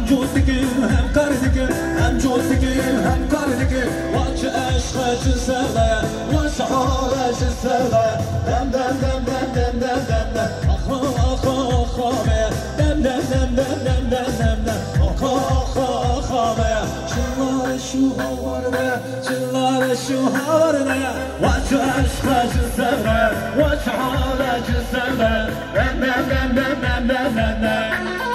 جوزدگیم هم کردگیم هم جوزدگیم هم کردگیم وچه عشق چه سردایه وچه حال چه سردایه دم دم دم دم دم دم دم دم آخا آخا آخا بیا دم دم دم دم دم دم دم دم آخا آخا آخا بیا چلار شو هاورده چلار شو هاورده وچه عشق چه سردایه وچه حال چه سردایه دم دم دم دم دم دم دم دم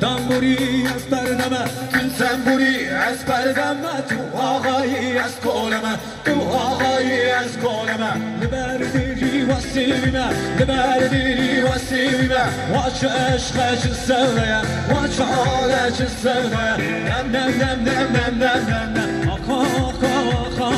تنبوری از پردمه کن تنبوری از پردمه تو آقایی از کولمه تو آقایی از کولمه لبر دیری و سیمه لبر دیری و سیمه واچه عشق چه سوله واچه حال چه سوله دم دم دم دم دم دم دم دم آقا آقا آقا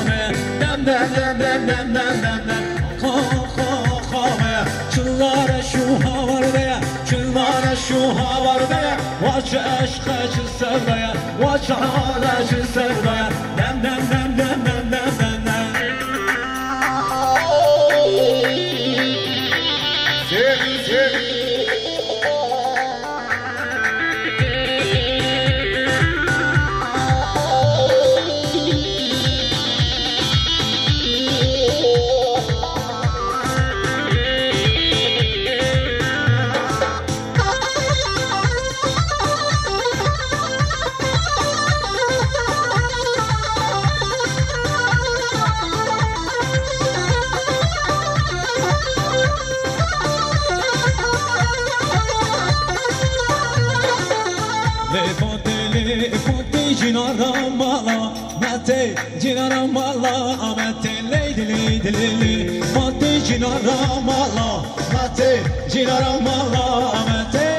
دم دم دم دم دم دم دم دم آقا آقا آقا چلار شو هاورده چلار شو هاورده واچه عشق چه سردایه واچه حال چه سردایه دم دم دم دم دم دم دم دم جنارم مالا ماتي جنارم مالا ماتي ليدي ليدي ليدي ماتي جنارم مالا ماتي جنارم مالا ماتي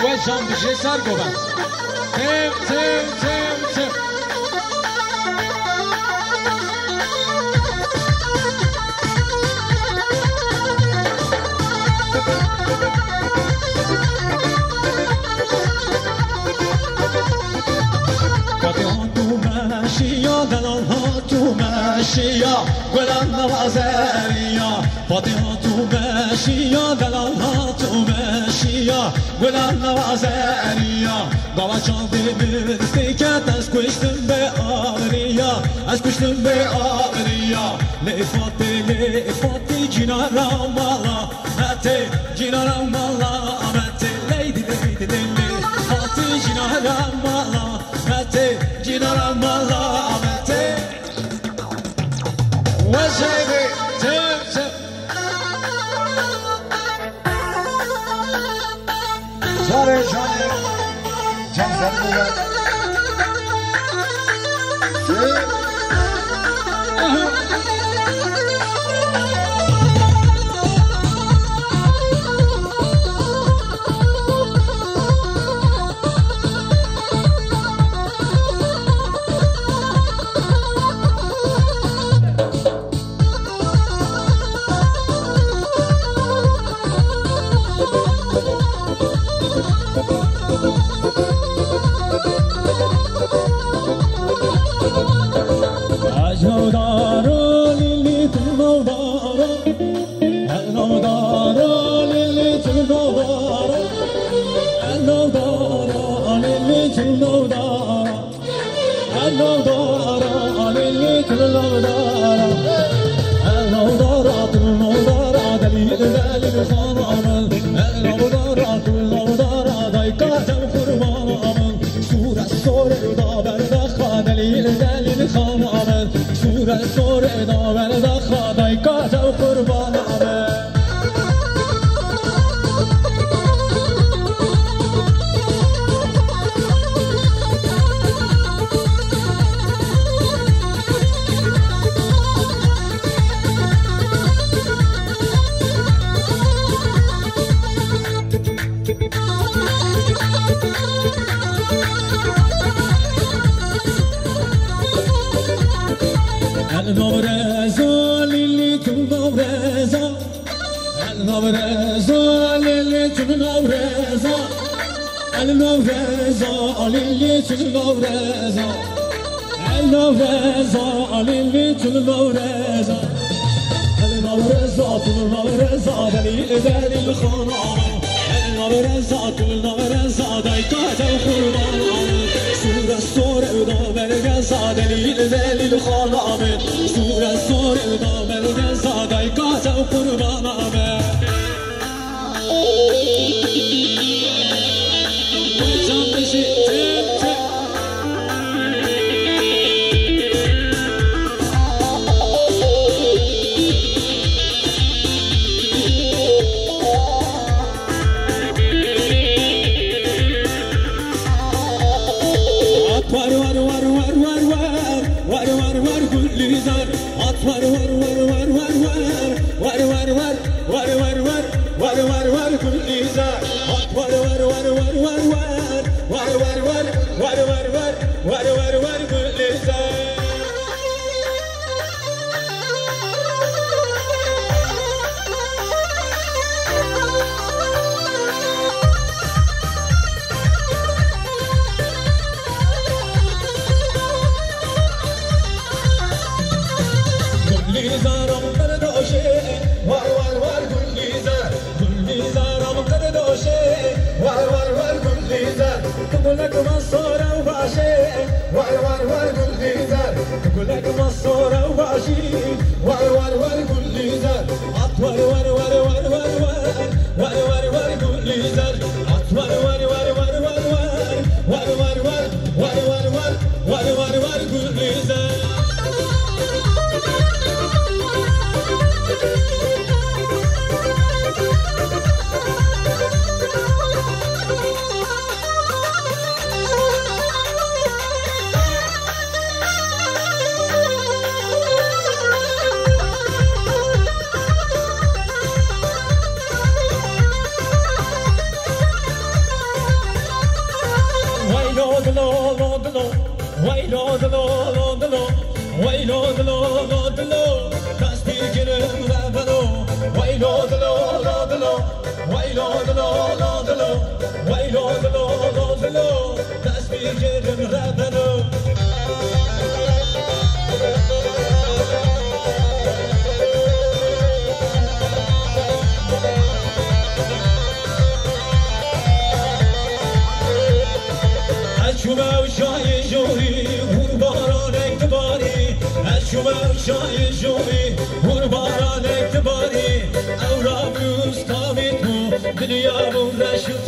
وجهام بجي سر قبل تم تم تم تم تو ماشية ولا نوازرية فاطمة تو ماشية دلالها تو ماشية ولا نوازرية بابا جان بمرفكت از کشتم به آورية از کشتم به آورية لفاتی جنارم مالا ماتي جنارم مالا ماتي ليدي ليدي ليدي فاتی جنارم مالا ماتي جنارم مالا وزيبي تم زاري جاني جان زرقوة سور ادامه دخادای کاتا قربان النورزا للي تنورزا النورزا للي تنورزا النورزا للي تنورزا النورزا للي تنورزا النورزا تنورزا دليل الخنام النورزا تنورزا دايكات الخربان سورة سورة ودام الجزا دليل الخنام سورة سورة ودام الجزا دايكات الخربان Dünya bu reşit